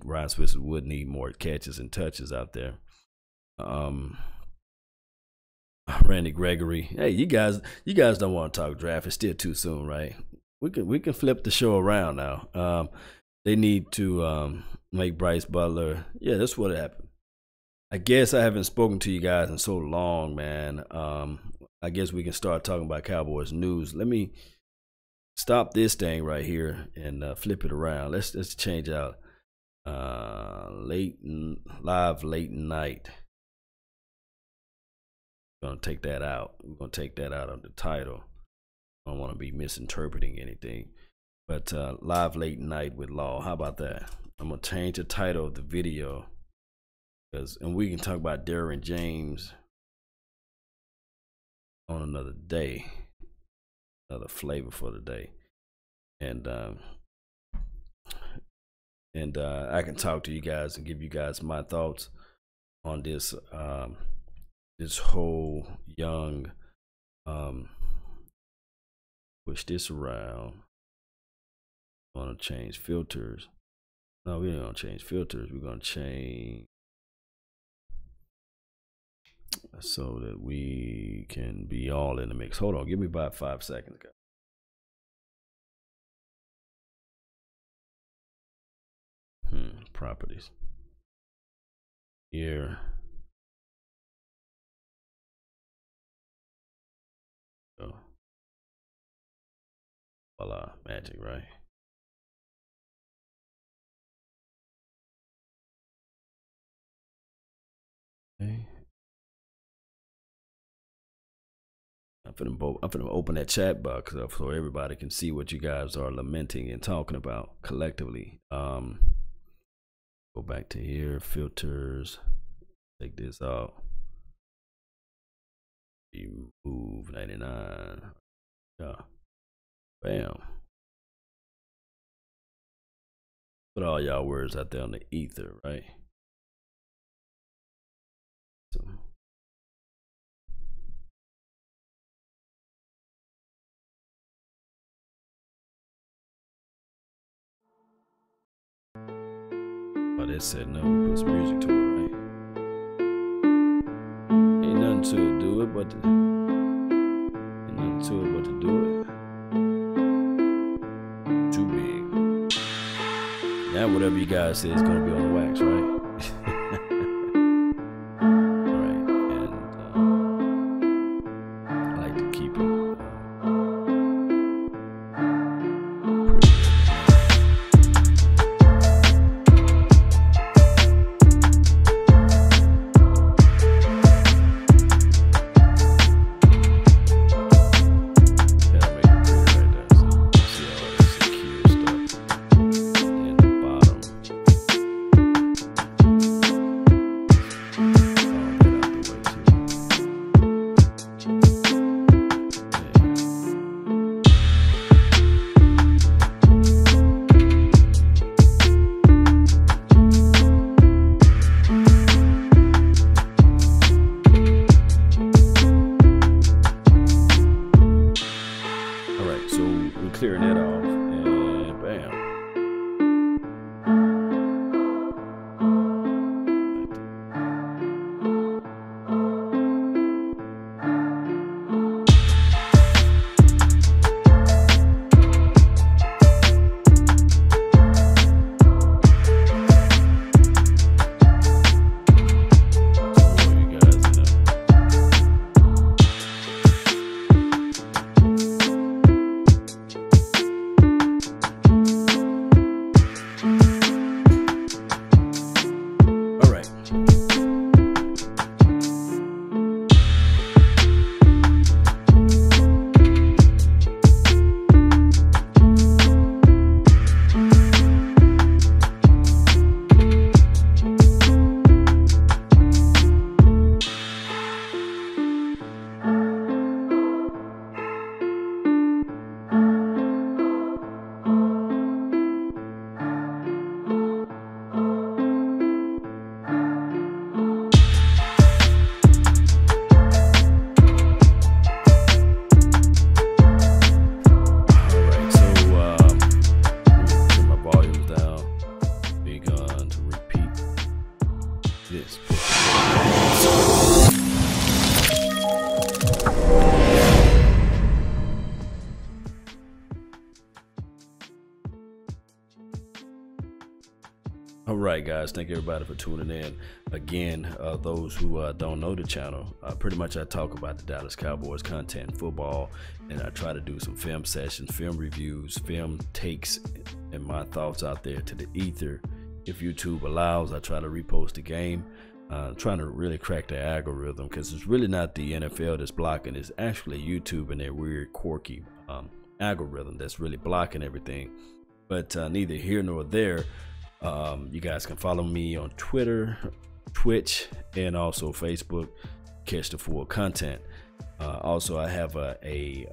Ryan Switzer would need more catches and touches out there. Randy Gregory. Hey, you guys don't want to talk draft. It's still too soon, right? We can flip the show around now. They need to make Bryce Butler. Yeah, that's what happened. I guess I haven't spoken to you guys in so long, man. I guess we can start talking about Cowboys news. Let me stop this thing right here and flip it around. Let's change out live late night. We're gonna take that out. We're gonna take that out of the title. I don't want to be misinterpreting anything. But live late night with Law. How about that? I'm gonna change the title of the video, and we can talk about Derwin James on another day, another flavor for the day, and I can talk to you guys and give you guys my thoughts on this this whole young push this around. Want to change filters? No, we don't want to change filters. We're gonna change so that we can be all in the mix. Hold on, give me about 5 seconds. Properties here. Oh, voila, magic, right? Okay. I'm finna open that chat box up so everybody can see what you guys are lamenting and talking about collectively. Go back to here, filters, take this out, remove 99, yeah, bam. Put all y'all words out there on the ether, right? So, oh, they said no, we put some music to it, right? Ain't nothing to it, do it, but ain't nothing to it but to do it. Too big. Now whatever you guys say is gonna be on the wax, right? this. All right, guys, thank everybody for tuning in. Again, those who don't know the channel, pretty much I talk about the Dallas Cowboys content, football, and I try to do some film sessions, film reviews, film takes, and my thoughts out there to the ether. If YouTube allows, I try to repost the game, trying to really crack the algorithm, because it's really not the NFL that's blocking, it's actually YouTube and their weird, quirky algorithm that's really blocking everything. But neither here nor there. You guys can follow me on Twitter, Twitch, and also Facebook. Catch the full content. Also, I have a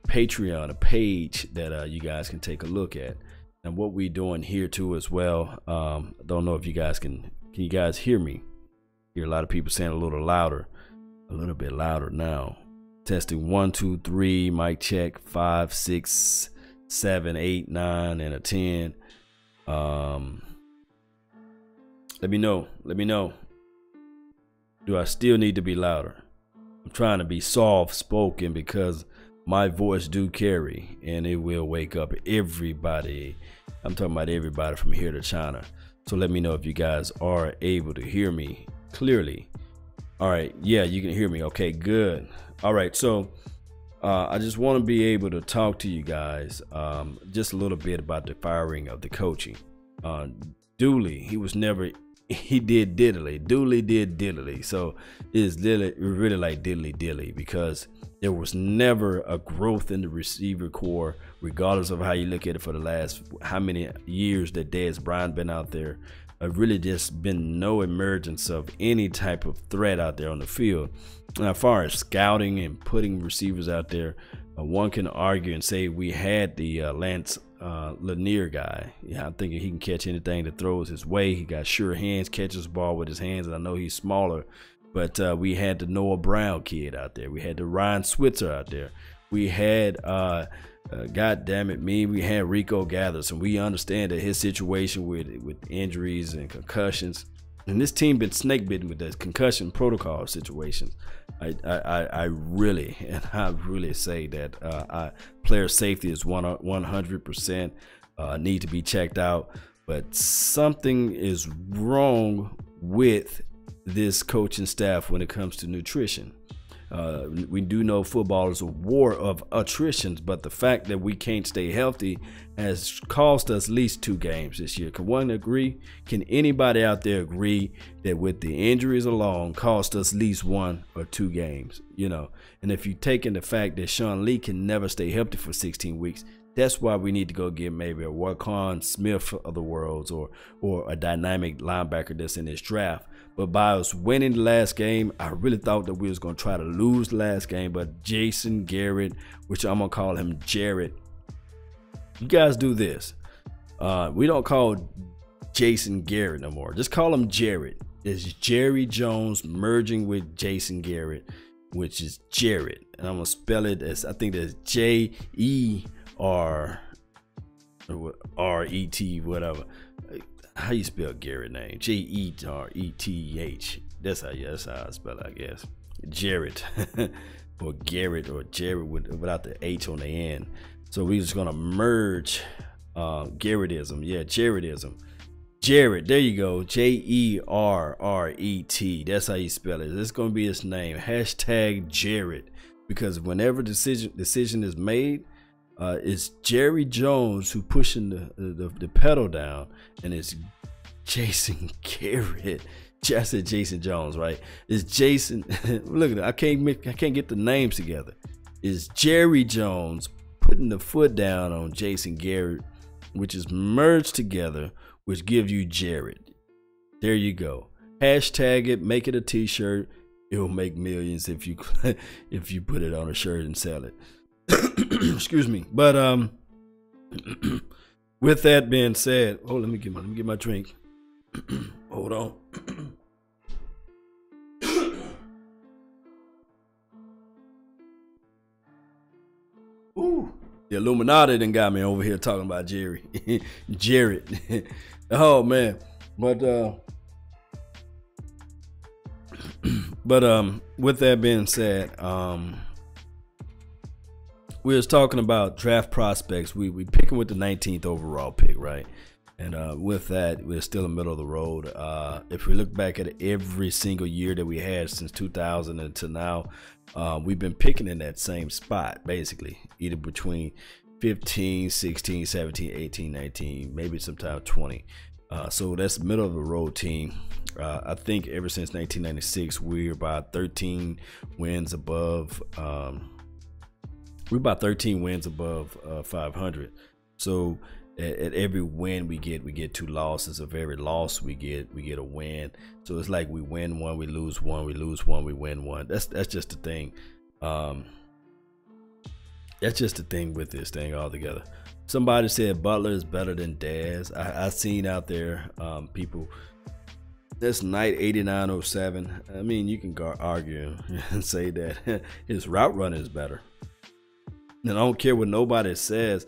Patreon, a page that you guys can take a look at, and what we're doing here too as well. I don't know if you guys can you guys hear me? Hear a lot of people saying a little louder, a little bit louder now. Testing 1 2 3, mic check 5 6 7 8 9 and a 10. Let me know. Do I still need to be louder? I'm trying to be soft spoken because my voice do carry, and it will wake up everybody. I'm talking about everybody from here to China. So let me know if you guys are able to hear me clearly. All right, yeah, you can hear me. Okay, good. All right, so I just want to be able to talk to you guys just a little bit about the firing of the coaching. Dooley, he did diddly. Dooley did diddly. So it's really like diddly dilly, because there was never a growth in the receiver core, regardless of how you look at it, for the last how many years that Dez Bryant been out there. Really just been no emergence of any type of threat out there on the field. Now, as far as scouting and putting receivers out there, one can argue and say we had the Lance Lanier guy. Yeah, I'm thinking he can catch anything that throws his way. He got sure hands, catches the ball with his hands, and I know he's smaller. But we had the Noah Brown kid out there. We had the Ryan Switzer out there. We had God damn it, we had Rico Gathers, and we understand that his situation with injuries and concussions, and this team been snake bitten with the concussion protocol situations. I really say that player safety is 100% need to be checked out, but something is wrong with this coaching staff when it comes to nutrition. We do know football is a war of attritions, but the fact that we can't stay healthy has cost us at least 2 games this year. Can one agree? Can anybody out there agree that with the injuries alone cost us at least 1 or 2 games? You know, and if you take in the fact that Shawn Elliott can never stay healthy for 16 weeks, that's why we need to go get maybe a Waquan Smith of the world, or a dynamic linebacker that's in this draft. But by us winning the last game, I really thought that we was going to try to lose the last game. But Jason Garrett, which I'm going to call him Jerrett, you guys do this. We don't call Jason Garrett no more. Just call him Jerrett. It's Jerry Jones merging with Jason Garrett, which is Jerrett. And I'm going to spell it as, I think that's Jerret, whatever. How you spell Garrett name? Jereth. That's how I spell it, I guess. Jerrett or Garrett or Jerrett without the H on the end. So we're just gonna merge Garrettism. Yeah, Jarrettism. Jerrett, there you go. Jerret. That's how you spell it. It's gonna be his name. Hashtag Jerrett. Because whenever decision is made, it's Jerry Jones who pushing the pedal down, and it's Jason Garrett. I said Jason Jones, right? It's Jason. Look at it. I can't get the names together. It's Jerry Jones putting the foot down on Jason Garrett, which is merged together, which gives you Jerrett. There you go. Hashtag it. Make it a T-shirt. It'll make millions if you put it on a shirt and sell it. Excuse me. But with that being said, let me get my drink. Hold on. Ooh, the Illuminati done got me over here talking about Jerry. Jerrett. Oh man. But But with that being said, we was talking about draft prospects. We picking with the 19th overall pick, right? And with that, we're still in the middle of the road. If we look back at every single year that we had since 2000 until now, we've been picking in that same spot, basically, either between 15, 16, 17, 18, 19, maybe sometimes 20. So that's the middle of the road team. I think ever since 1996, we're about 13 wins above. We're about 13 wins above 500. So at every win we get 2 losses. Of every loss we get a win. So it's like we win one, we lose one, we lose one, we win one. That's just the thing. That's just the thing with this thing altogether. Somebody said Butler is better than Daz. I seen out there people. That's Knight 8907. I mean, you can argue and say that his route running is better. And I don't care what nobody says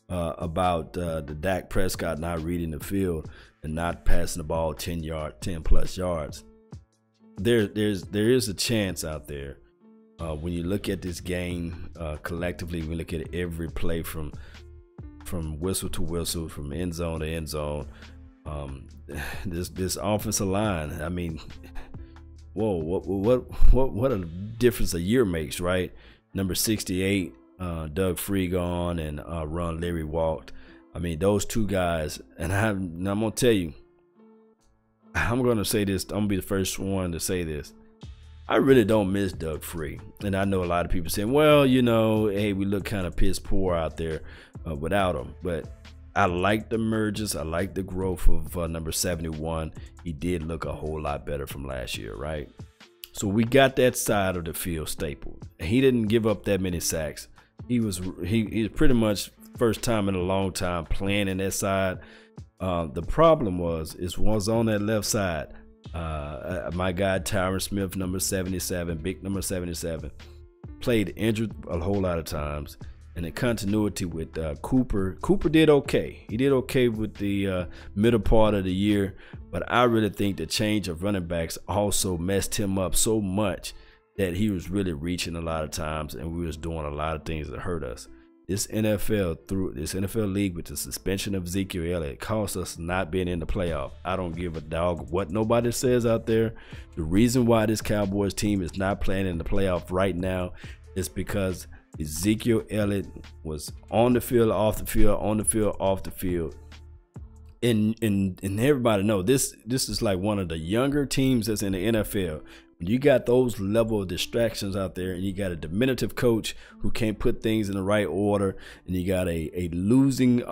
about the Dak Prescott not reading the field and not passing the ball 10 plus yards. There is a chance out there when you look at this game collectively. We look at every play from whistle to whistle, from end zone to end zone. This offensive line. I mean, whoa! What a difference a year makes, right? Number 68. Doug Free gone and Ron Leary walked. I mean, those 2 guys, and I'm gonna tell you, I'm gonna say this. I'm gonna be the first one to say this. I really don't miss Doug Free, and I know a lot of people saying, "Well, you know, hey, we look kind of piss poor out there without him." But I like the mergers. I like the growth of number 71. He did look a whole lot better from last year, right? So we got that side of the field stapled. He didn't give up that many sacks. He's pretty much first time in a long time playing in that side. The problem was on that left side. My guy Tyron Smith, number 77, big number 77, played injured a whole lot of times. And the continuity with Cooper did okay. He did okay with the middle part of the year, but I really think the change of running backs also messed him up so much that he was really reaching a lot of times, and we was doing a lot of things that hurt us. This NFL league with the suspension of Ezekiel Elliott cost us not being in the playoff. I don't give a dog what nobody says out there. The reason why this Cowboys team is not playing in the playoff right now is because Ezekiel Elliott was on the field, off the field, on the field, off the field. And everybody know this is like one of the younger teams that's in the NFL. When you got those level of distractions out there, and you got a diminutive coach who can't put things in the right order, and you got a losing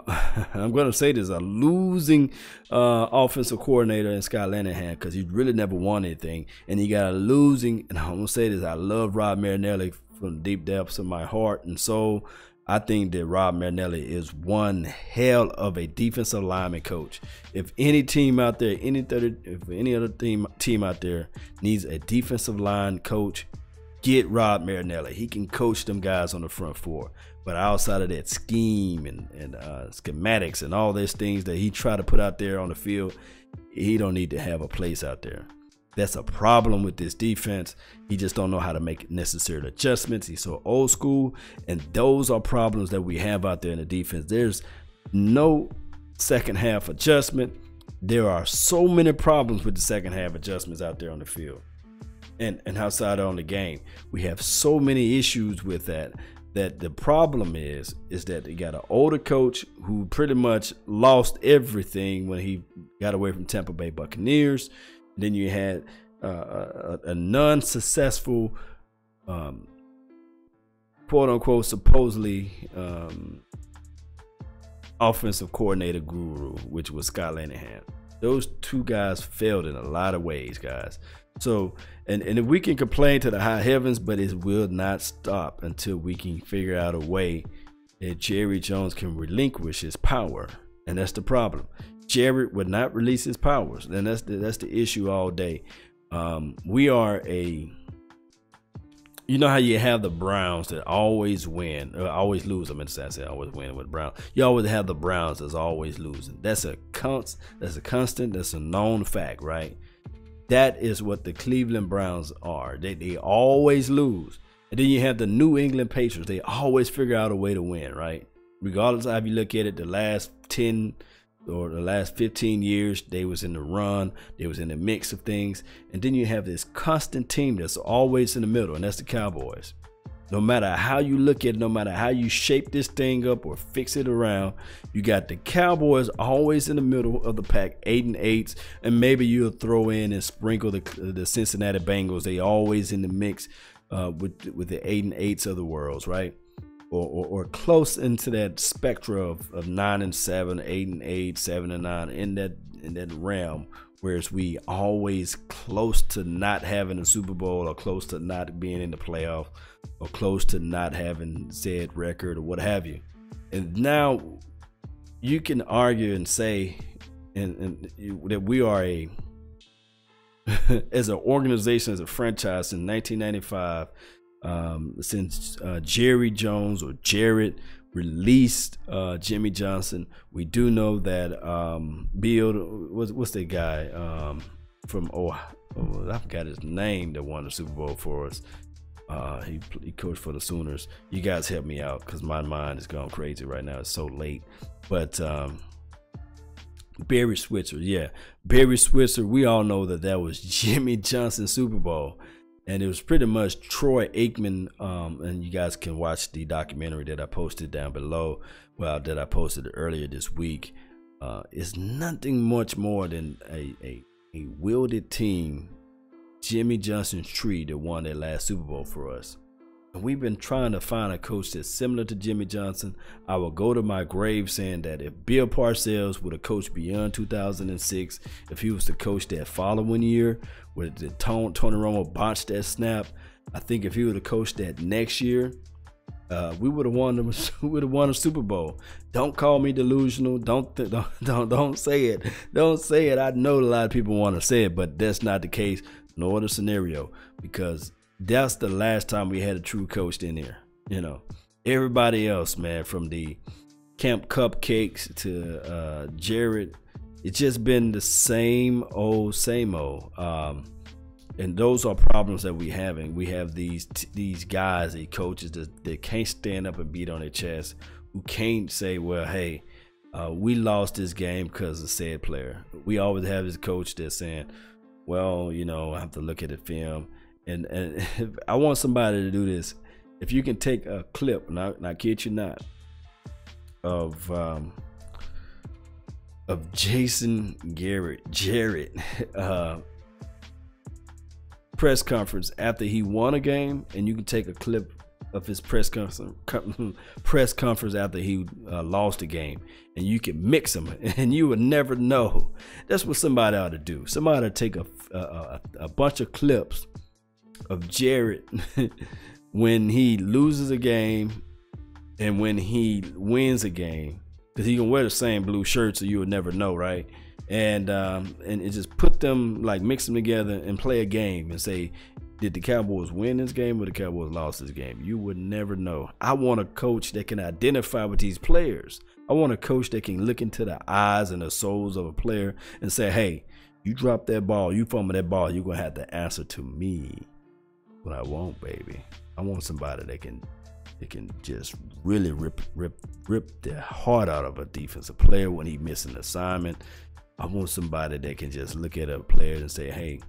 I'm going to say this, a losing offensive coordinator in Scott Linehan, because he really never won anything, and you got a losing, and I'm going to say this, I love Rob Marinelli from the deep depths of my heart and soul. I think that Rob Marinelli is one hell of a defensive lineman coach. If any team out there, if any other team out there needs a defensive line coach, get Rob Marinelli. He can coach them guys on the front four. But outside of that scheme and schematics and all these things that he try to put out there on the field, he don't need to have a place out there. That's a problem with this defense. He just don't know how to make necessary adjustments. He's so old school, and those are problems that we have out there in the defense. There's no second half adjustment. There are so many problems with the second half adjustments out there on the field and outside on the game. We have so many issues with that the problem is that they got an older coach who pretty much lost everything when he got away from Tampa Bay Buccaneers. Then you had a non-successful, quote-unquote, supposedly offensive coordinator guru, which was Scott Linehan. Those 2 guys failed in a lot of ways, guys. So, and if we can complain to the high heavens, but it will not stop until we can figure out a way that Jerry Jones can relinquish his power. And that's the problem. Jerrett would not release his powers, and that's the issue all day. We are you know how you have the Browns that always win, or always lose. I meant to say always win with Browns. You always have the Browns that's always losing. That's a constant. That's a known fact, right? That is what the Cleveland Browns are. They always lose. And then you have the New England Patriots. They always figure out a way to win, right? Regardless of how you look at it, the last 10 or the last 15 years, they was in the run. They was in the mix of things. And then you have this constant team that's always in the middle, and that's the Cowboys. No matter how you look at it, no matter how you shape this thing up or fix it around, you got the Cowboys always in the middle of the pack, 8-8, and maybe you'll throw in and sprinkle the Cincinnati Bengals. They always in the mix with the 8-8s of the world, right? Or close into that spectrum of 9-7, 8-8, 7-9, in that realm. Whereas we always close to not having a Super Bowl, or close to not being in the playoff, or close to not having said record or what have you. And now you can argue and say that we are as an organization, as a franchise in 1995, since Jerry Jones or Jerrett released Jimmy Johnson. We do know that Bill, what's that guy from I forgot his name, that won the Super Bowl for us. He coached for the Sooners. You guys help me out because my mind is going crazy right now. It's so late. But Barry Switzer, yeah, Barry Switzer. We all know that was Jimmy Johnson's Super Bowl. And it was pretty much Troy Aikman, and you guys can watch the documentary that I posted down below, that I posted earlier this week. It's nothing much more than a wielded team, Jimmy Johnson's tree, that won that last Super Bowl for us. And we've been trying to find a coach that's similar to Jimmy Johnson. I will go to my grave saying that if Bill Parcells would have coached beyond 2006, if he was the coach that following year, with the Tony Romo botched that snap, I think if he would have coached that next year, we would have won a Super Bowl. Don't call me delusional. Don't say it. Don't say it. I know a lot of people want to say it, but that's not the case. No other scenario, because that's the last time we had a true coach in here. You know, everybody else, man, from the Camp Cupcakes to Jerrett, it's just been the same old. And those are problems that we're having. We have these guys, these coaches that can't stand up and beat on their chest, who can't say, well, hey, we lost this game because of said player. We always have this coach that's saying, well, you know, I have to look at the film. And I want somebody to do this. If you can take a clip, not kid you not, of Jason Jerrett press conference after he won a game, and you can take a clip of his press conference after he lost a game, and you can mix them, and you would never know. That's what somebody ought to do. Somebody ought to take a bunch of clips of Jerrett when he loses a game and when he wins a game, because he can wear the same blue shirt, so you would never know, right? And it just put them, like, mix them together and play a game and say, did the Cowboys win this game or the Cowboys lost this game? You would never know. I want a coach that can identify with these players. I want a coach that can look into the eyes and the souls of a player and say, hey, you drop that ball, you fumble that ball, you're going to have to answer to me. What I want, baby, I want somebody that can just really rip the heart out of a defensive player when he missing an assignment. I want somebody that can just look at a player and say, hey,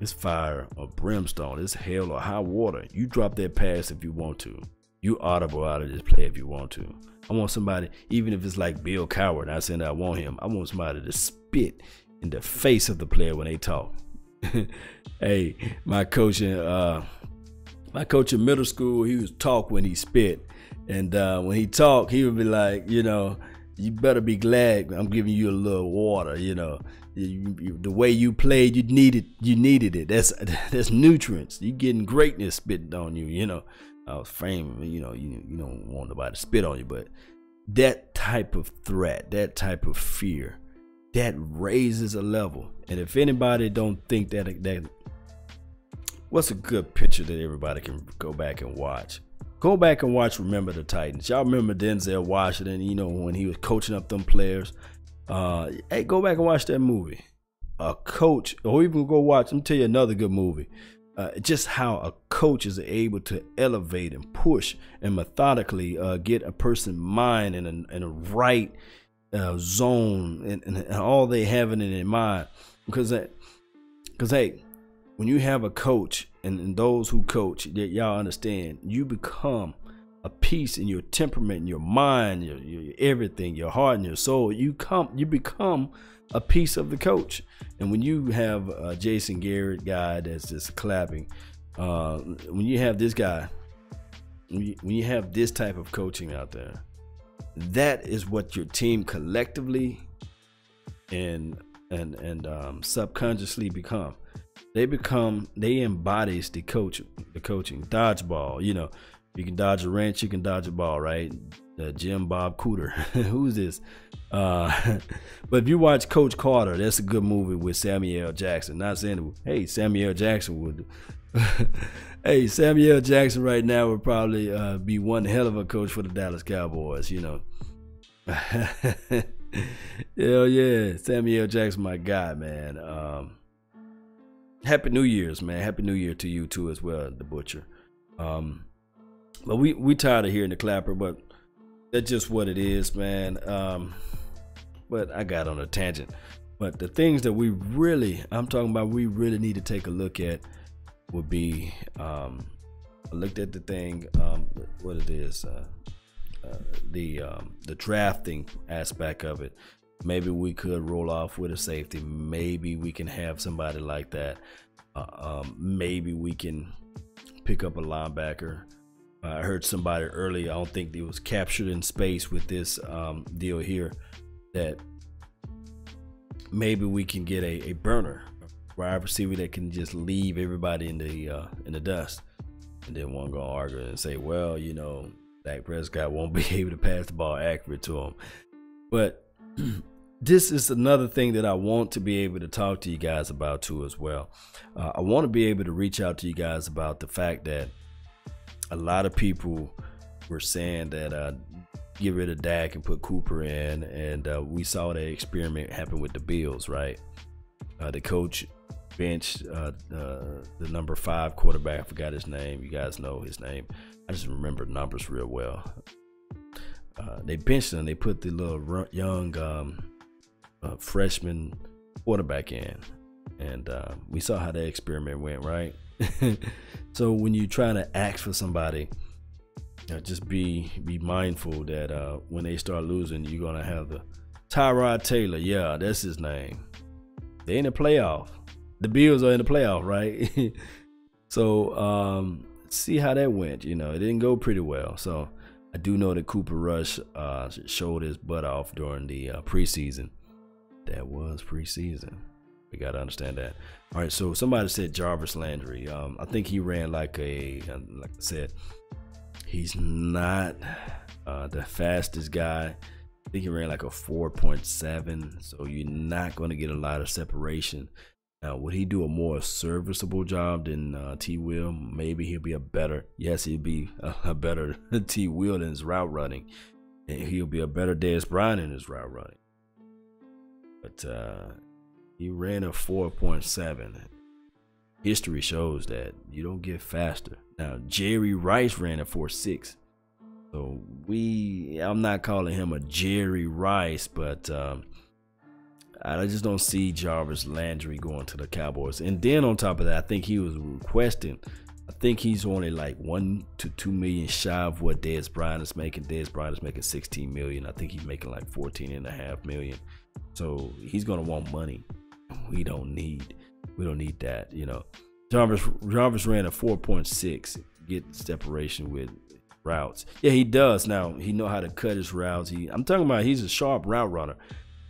it's fire or brimstone, it's hell or high water. You drop that pass if you want to. You audible out of this play if you want to. I want somebody, even if it's like Bill Cowher, not saying that I want him, I want somebody to spit in the face of the player when they talk. Hey, my coach in middle school, he was talk when he spit, and when he talked, he would be like, you know, you better be glad I'm giving you a little water. You know, the way you played, you needed it. That's nutrients. You getting greatness spitting on you. You know, I was framing. You know, you don't want nobody to spit on you, but that type of threat, that type of fear, that raises a level. And if anybody don't think that what's a good picture that everybody can go back and watch? Go back and watch Remember the Titans. Y'all remember Denzel Washington, you know, when he was coaching up them players. Hey, go back and watch that movie. a coach, or even go watch, let me tell you another good movie. Just how a coach is able to elevate and push and methodically get a person's mind in a right zone and all they have in their mind. Because hey, when you have a coach and those who coach, y'all understand, you become a piece in your temperament, your mind, your everything, your heart and your soul. You become a piece of the coach. And when you have a Jason Garrett guy that's just clapping, when you have this guy, when you have this type of coaching out there, that is what your team collectively and subconsciously become. They embodies the coaching. Dodgeball, you know, you can dodge a wrench, you can dodge a ball, right? Jim Bob Cooter. Who's this? But if you watch Coach Carter, that's a good movie with Samuel L. Jackson. Not saying, hey, Samuel L. Jackson would. Hey, Samuel L. Jackson right now would probably be one hell of a coach for the Dallas Cowboys, you know. Hell yeah, Samuel L. Jackson, my guy, man. Happy New Year's, man. Happy New Year to you too as well, the Butcher. But we tired of hearing the clapper, but that's just what it is, man. But I got on a tangent. But the things that we really need to take a look at would be, I looked at the thing, what it is, the drafting aspect of it. Maybe we could roll off with a safety. Maybe we can have somebody like that. Maybe we can pick up a linebacker. I heard somebody earlier, I don't think it was captured in space with this deal here, that maybe we can get a burner, a wide receiver that can just leave everybody in the dust. And then one gonna argue and say, well, you know, Dak Prescott won't be able to pass the ball accurate to him. But this is another thing that I want to be able to talk to you guys about too as well. I want to be able to reach out to you guys about the fact that a lot of people were saying that get rid of Dak and put Cooper in, and we saw that experiment happen with the Bills, right? The coach benched the number 5 quarterback. I forgot his name. You guys know his name. I just remember numbers real well. They benched him. They put the little young freshman quarterback in, and we saw how that experiment went, right? So when you try to ask for somebody, just be mindful that when they start losing, you're gonna have the Tyrod Taylor. Yeah, that's his name. They in the playoff. The Bills are in the playoff, right? So see how that went. You know, it didn't go pretty well. So I do know that Cooper Rush showed his butt off during the preseason. That was preseason. We got to understand that. All right, so somebody said Jarvis Landry. I think he ran like I said, he's not the fastest guy. I think he ran like a 4.7, so you're not going to get a lot of separation. Now, would he do a more serviceable job than T. Will? Maybe he'll be he'll be a better T. Will in his route running. And he'll be a better Dez Bryant in his route running. But he ran a 4.7. History shows that you don't get faster. Now, Jerry Rice ran a 4.6. So I'm not calling him a Jerry Rice, but I just don't see Jarvis Landry going to the Cowboys. And then on top of that, I think he was requesting, I think he's only like 1 to 2 million shy of what Dez Bryant is making. Dez Bryant is making 16 million. I think he's making like 14.5 million. So he's gonna want money. We don't need that, you know. Jarvis ran a 4.6, get separation with routes. Yeah, he does. Now he know how to cut his routes. I'm talking about he's a sharp route runner.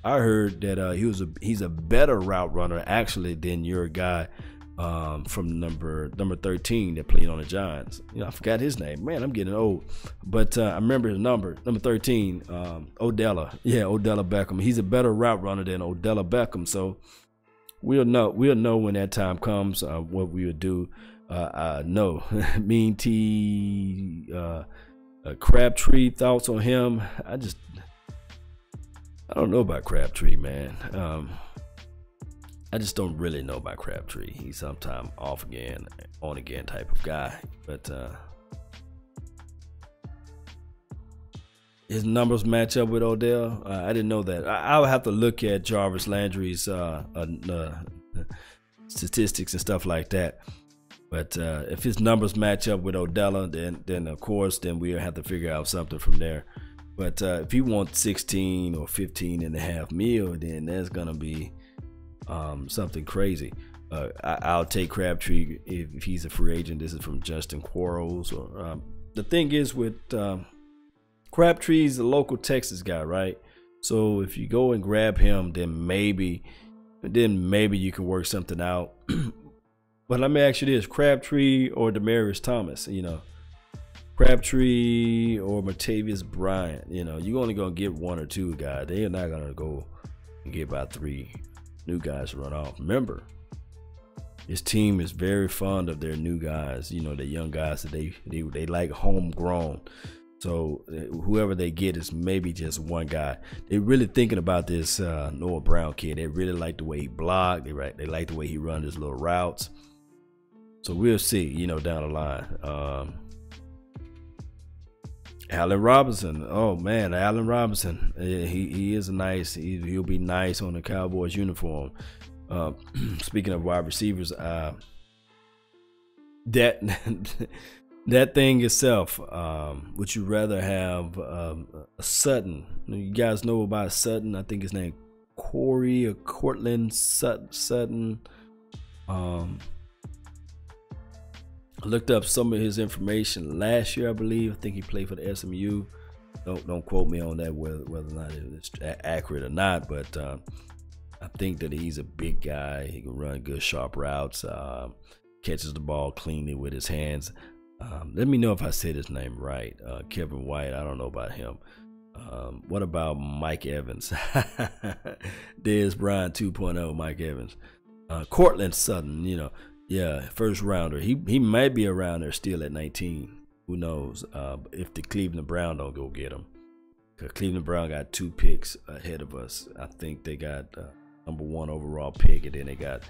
I heard that he's a better route runner actually than your guy from number 13 that played on the Giants. You know, I forgot his name. Man, I'm getting old. But I remember his number 13, Odella. Yeah, Odella Beckham. He's a better route runner than Odella Beckham. So we'll know when that time comes what we would do. No, Mean T, Crabtree, thoughts on him? I don't know about Crabtree, man. I just don't really know about Crabtree. He's sometime off again, on again type of guy. But his numbers match up with Odell. I didn't know that. I would have to look at Jarvis Landry's statistics and stuff like that. But if his numbers match up with Odell, then of course, then we'll have to figure out something from there. But if he wants 16 or 15.5 mil, then that's gonna be something crazy. I'll take Crabtree if he's a free agent. This is from Justin Quarles. Or the thing is with Crabtree's a local Texas guy, right? So if you go and grab him, then maybe you can work something out. But let me ask you this: Crabtree or Demaryius Thomas? You know, Crabtree or Martavis Bryant? You know, you're only gonna get one or two guys. They are not gonna go and get about 3 new guys to run off. Remember, his team is very fond of their new guys. You know, the young guys that they like homegrown. So whoever they get is maybe just one guy. They're really thinking about this Noah Brown kid. They really like the way he blocked. They like the way he runs his little routes. So we'll see, you know, down the line. Allen Robinson. Oh man, Allen Robinson. He is nice. He'll be nice on the Cowboys uniform. Speaking of wide receivers, that thing itself, would you rather have a Sutton? You guys know about Sutton? I think his name Corey or Courtland Sutton. I looked up some of his information last year, I believe. I think he played for the SMU. Don't quote me on that, whether or not it's accurate or not, but I think that he's a big guy. He can run good, sharp routes, catches the ball cleanly with his hands. Let me know if I said his name right. Kevin White, I don't know about him. What about Mike Evans? Dez Bryant 2.0, Mike Evans. Courtland Sutton, you know, yeah, first rounder. He might be around there still at 19. Who knows? If the Cleveland Brown don't go get him. Because Cleveland Brown got 2 picks ahead of us. I think they got number 1 overall pick, and then they got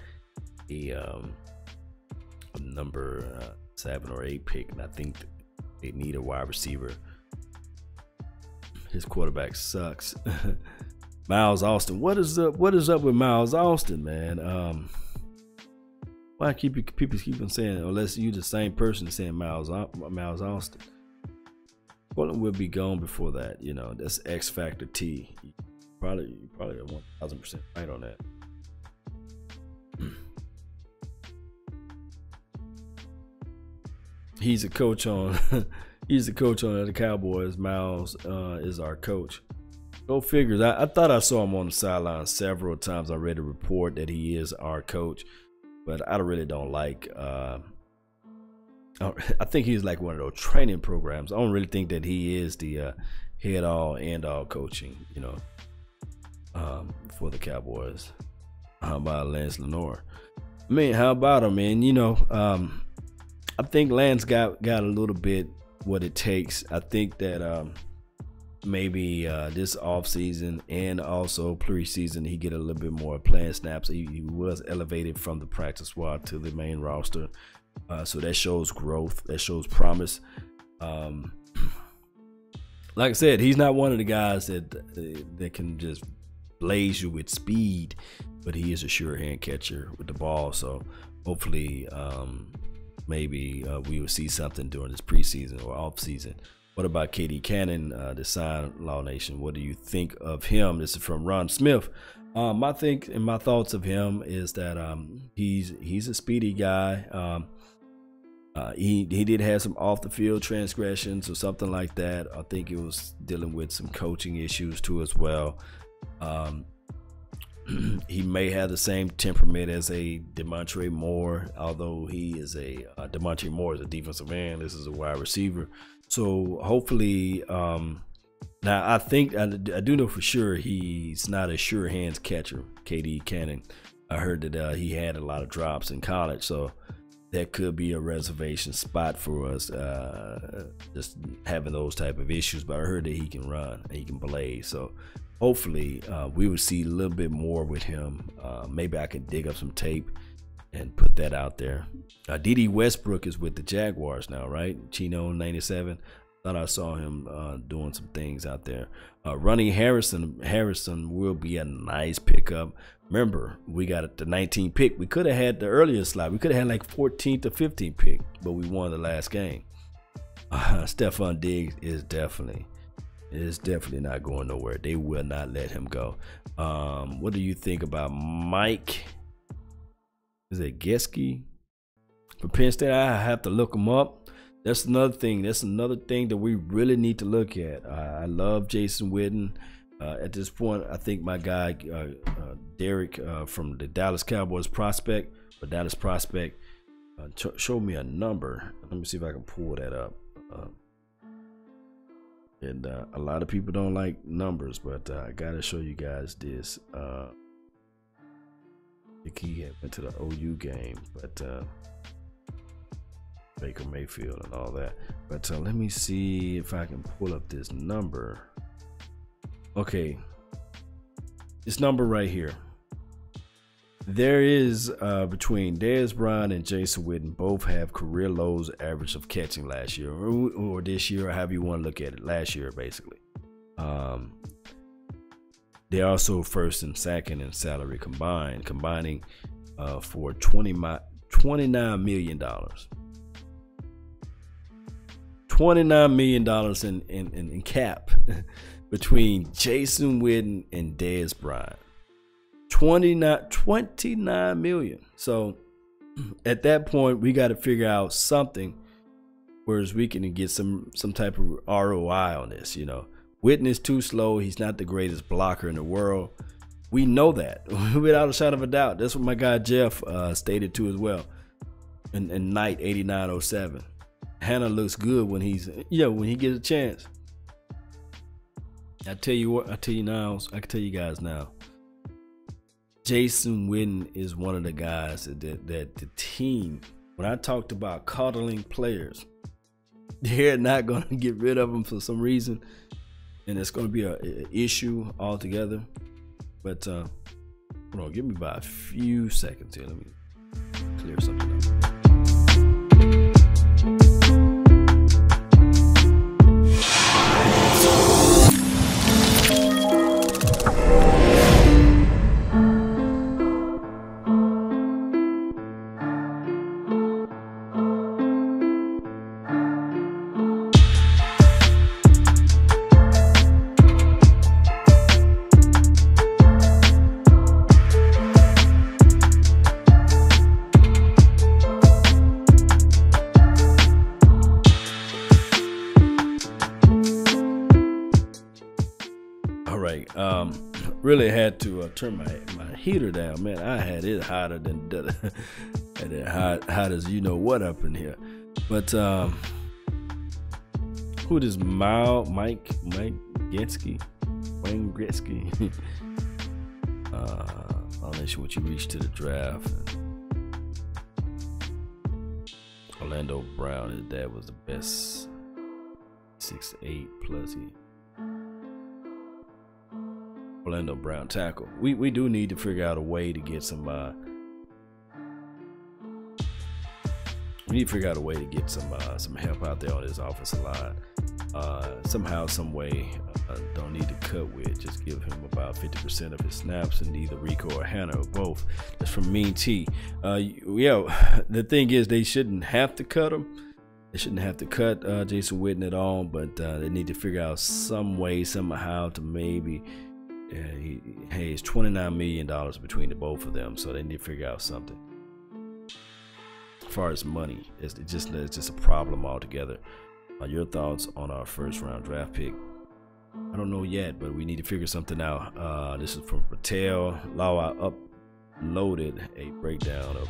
a number 7 or 8 pick, and I think they need a wide receiver. His quarterback sucks. Miles Austin, what is up with Miles Austin, man? Why people keep on saying, unless you the same person saying Miles Austin? Portland will be gone before that. You know, that's X Factor T. You probably 1000% right on that. He's a coach on the Cowboys. Miles is our coach. Go figures. I thought I saw him on the sideline several times. I read a report that he is our coach, but I really don't like. I think he's like one of those training programs. I don't really think that he is the head all end all coaching. You know, for the Cowboys. How about Lance Lenore? I mean, how about him, man? You know, I think Lance got a little bit what it takes. I think that maybe this offseason and also preseason he get a little bit more playing snaps. He was elevated from the practice squad to the main roster, so that shows growth, that shows promise. Like I said, he's not one of the guys that can just blaze you with speed, but he is a sure hand catcher with the ball. So hopefully maybe we will see something during this preseason or off season. What about KD Cannon, the sign Law Nation? What do you think of him? This is from Ron Smith. My thoughts of him is that he's a speedy guy. He did have some off the field transgressions or something like that. I think it was dealing with some coaching issues too as well. He may have the same temperament as a Demontre Moore, although he is Demontre Moore is a defensive end. This is a wide receiver. So hopefully, now I think I do know for sure he's not a sure hands catcher. KD Cannon, I heard that he had a lot of drops in college, so that could be a reservation spot for us, just having those type of issues. But I heard that he can run, he can blaze. So hopefully we would see a little bit more with him. Maybe I could dig up some tape and put that out there. D.D. Westbrook is with the Jaguars now, right? Chino 97. Thought I saw him doing some things out there. Ronnie Harrison will be a nice pickup. Remember, we got the 19th pick. We could have had the earlier slot. We could have had like 14th or 15th pick, but we won the last game. Stephon Diggs is definitely not going nowhere. They will not let him go. What do you think about Mike? Is it Gesicki for Penn State? I have to look him up. That's another thing. That's another thing that we really need to look at. I love Jason Witten. At this point, I think my guy Derek from the Dallas Cowboys prospect, showed me a number. Let me see if I can pull that up. And a lot of people don't like numbers, but I gotta show you guys this. I think he went to the OU game, but Baker Mayfield and all that. But let me see if I can pull up this number. Okay, this number right here. There is between Dez Bryant and Jason Witten, both have career lows average of catching last year or this year, or however you want to look at it. Last year, basically. They're also first and second in salary combining for $29 million. $29 million in cap between Jason Witten and Dez Bryant. 29 million. So at that point, we got to figure out something, whereas we can get some type of ROI on this. You know, Witten is too slow. He's not the greatest blocker in the world. We know that without a shadow of a doubt. That's what my guy Jeff stated too as well. In Night 8907, Hannah looks good when he gets a chance. I tell you what, I can tell you guys now. Jason Witten is one of the guys that the team, when I talked about coddling players, they're not going to get rid of them for some reason, and it's going to be an issue altogether. But hold on, give me about a few seconds here. Let me clear something up. Really had to turn my heater down, man. I had it hotter than had it hot as you know what up in here. But who this Mike Gesicki, Wayne Gretzky? I'll let you what you reach to the draft. Orlando Brown, his dad was the best 6'8" plus. Orlando Brown tackle. We do need to figure out a way to get some. We need to figure out a way to get some help out there on this offensive line. Somehow, some way. Don't need to cut with. Just give him about 50% of his snaps, and either Rico or Hannah or both. That's from Mean T. The thing is, they shouldn't have to cut him. They shouldn't have to cut Jason Witten at all. But they need to figure out some way, somehow, to maybe. It's $29 million between the both of them, so they need to figure out something. As far as money, it's just a problem altogether. Your thoughts on our first round draft pick? I don't know yet, but we need to figure something out. This is from Patel. Lawa uploaded a breakdown of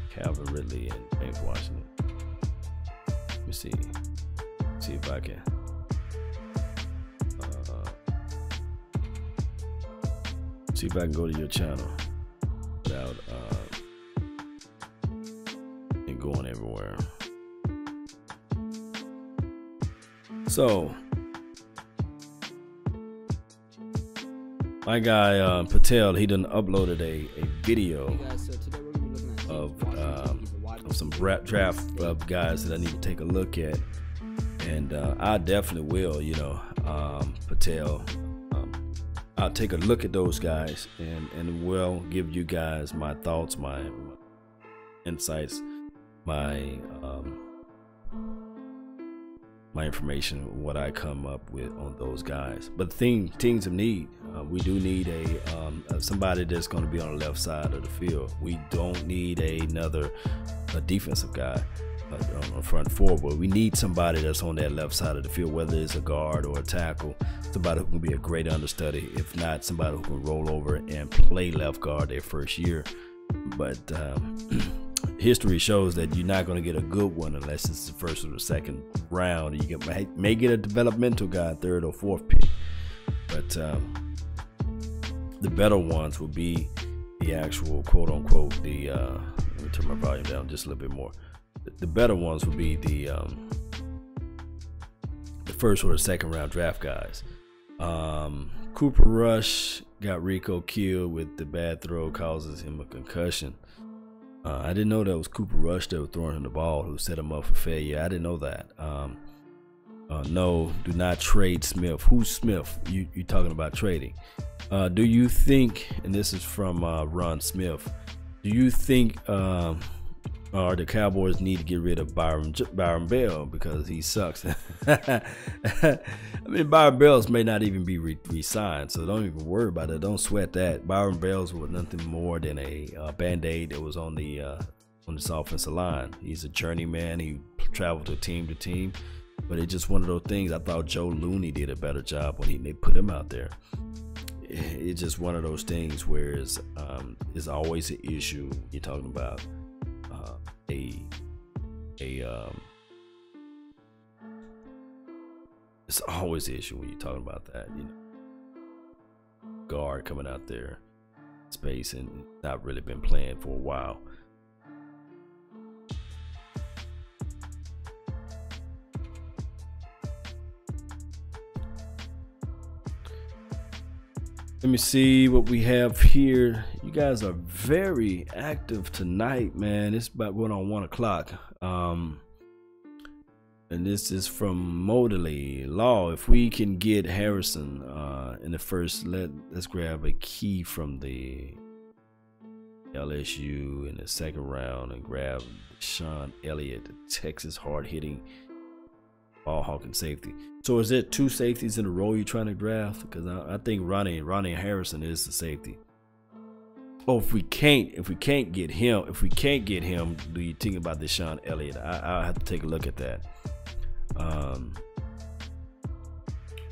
Calvin Ridley and James Washington. Let me see if I can. See if I can go to your channel without it going everywhere. My guy Patel, he done uploaded a video of some draft guys that I need to take a look at, and I definitely will. You know, Patel. I'll take a look at those guys and will give you guys my thoughts, my insights, my information, what I come up with on those guys. But the teams of need, we do need a somebody that's going to be on the left side of the field. We don't need another defensive guy on the front forward. We need somebody that's on that left side of the field, whether it's a guard or a tackle, somebody who can be a great understudy. If not, somebody who can roll over and play left guard their first year. But history shows that you're not going to get a good one unless it's the first or the second round. You may get a developmental guy, third or fourth pick, but the better ones will be the actual quote unquote let me turn my volume down just a little bit more. The better ones will be the first or the second round draft guys. Cooper Rush got Rico killed with the bad throw, causes him a concussion. I didn't know that was Cooper Rush that was throwing him the ball who set him up for failure. I didn't know that. No, do not trade Smith. Who's Smith? You talking about trading? Do you think, and this is from Ron Smith, do you think the Cowboys need to get rid of Byron Bell because he sucks? I mean, Byron Bells may not even be re-signed, so don't even worry about it. Don't sweat that. Byron Bells was nothing more than a band-aid that was on this offensive line. He's a journeyman. He traveled to team, but it's just one of those things. I thought Joe Looney did a better job when they put him out there. It's just one of those things where it's always an issue. You're talking about it's always an issue when you're talking about that, you know, guard coming out there space and not really been playing for a while. Let me see what we have here. You guys are very active tonight, man. It's about going on 1 o'clock. And this is from Motley Law. If we can get Harrison in the first, let's grab a key from the LSU in the second round and grab Shawn Elliott, the Texas hard-hitting ball hawking safety. So is it 2 safeties in a row you're trying to draft? Because I think Ronnie Harrison is the safety. Oh, if we can't get him, do you think about this Shawn Elliott? I'll have to take a look at that.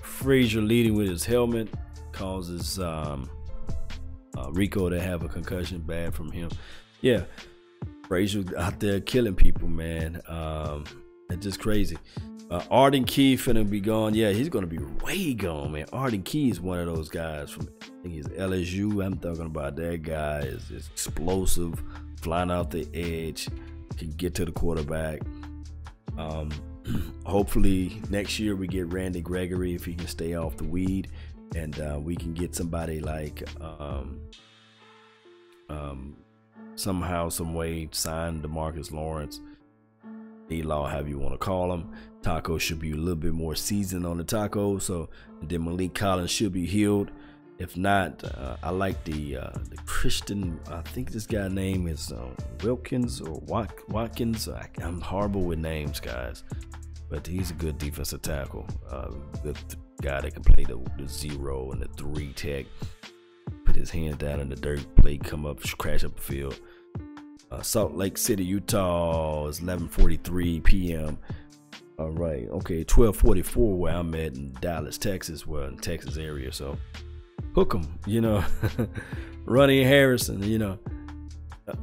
Frazier leading with his helmet causes Rico to have a concussion. Bad from him. Yeah, Frazier out there killing people, man. It's just crazy. Arden Key finna be gone. Yeah, he's gonna be way gone, man. Arden Key is one of those guys from, I think he's LSU. I'm talking about that guy is explosive, flying out the edge, can get to the quarterback. Hopefully next year we get Randy Gregory if he can stay off the weed, and we can get somebody like somehow, some way sign DeMarcus Lawrence, D-Law, however you want to call him. Taco should be a little bit more seasoned on the taco, so then Malik Collins should be healed. If not, I like the Christian, I think this guy's name is Wilkins or Watkins. I'm horrible with names, guys, but he's a good defensive tackle. Good guy that can play the 0 and the 3 tech. Put his hands down in the dirt, play, come up, crash up the field. Salt Lake City, Utah is 11:43 p.m. All right, okay, 12:44 where I'm at in Dallas, Texas, well, in the Texas area. So hook 'em, you know. Ronnie Harrison, you know.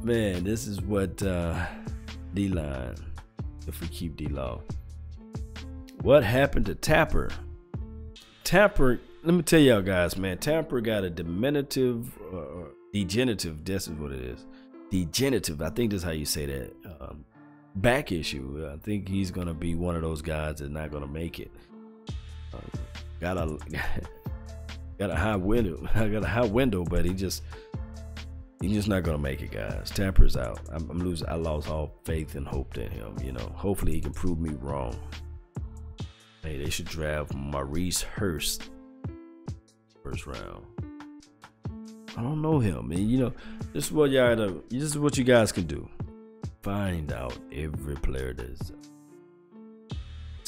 Man, this is what D-line, if we keep D-Law. What happened to Tapper? Tapper, let me tell y'all guys, man, Tapper got a degenerative, this is what it is. Degenerative, I think that's how you say that. Back issue. I think he's gonna be one of those guys that's not gonna make it. got a high window. I got a high window, but he's just not gonna make it, guys. Tapper's out. I'm losing. I lost all faith and hope in him. You know, hopefully he can prove me wrong. Hey, they should draft Maurice Hurst first round. I don't know him, and you know, this is what this is what you guys can do. Find out every player that's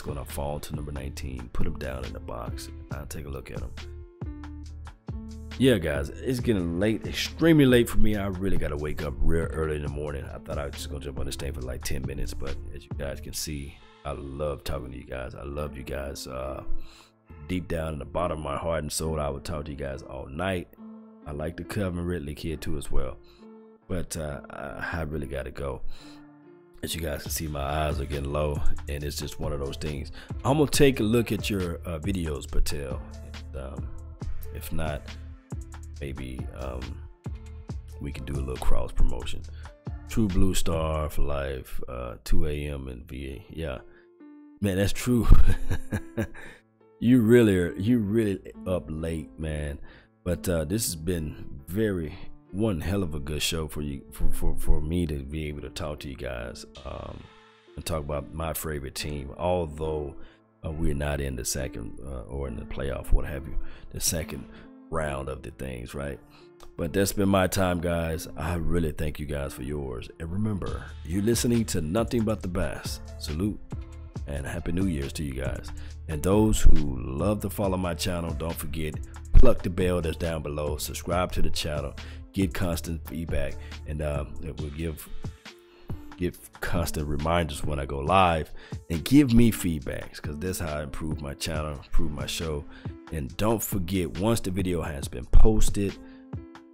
gonna fall to number 19. Put him down in the box. I'll take a look at him. Yeah, guys, it's getting late, extremely late for me. I really got to wake up real early in the morning. I thought I was just going to jump on this thing for like 10 minutes, but as you guys can see, I love talking to you guys. I love you guys. Deep down in the bottom of my heart and soul, I would talk to you guys all night. I like the Calvin Ridley kid too as well, but I really got to go. As you guys can see, my eyes are getting low, and it's just one of those things. I'm going to take a look at your videos, Patel. And, if not, maybe we can do a little cross promotion. True Blue Star for life, 2 a.m. in VA. Yeah, man, that's true. you really up late, man. But this has been one hell of a good show for you, for me to be able to talk to you guys and talk about my favorite team. Although we're not in the second or in the playoff, what have you, the second round of the things, right? But that's been my time, guys. I really thank you guys for yours, and remember, you're listening to nothing but the best. Salute and happy New Year's to you guys. And those who love to follow my channel, don't forget, pluck the bell that's down below, subscribe to the channel, get constant feedback, and it will give constant reminders when I go live, and give me feedbacks, because that's how I improve my channel, improve my show. And don't forget, once the video has been posted,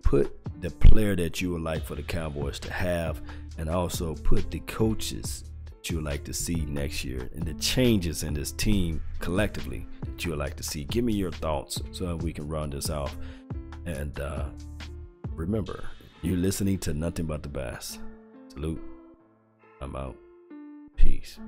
put the player that you would like for the Cowboys to have, and also put the coaches that you would like to see next year and the changes in this team collectively that you would like to see. Give me your thoughts so we can run this off. And remember, you're listening to nothing but the best. Salute. I'm out. Peace.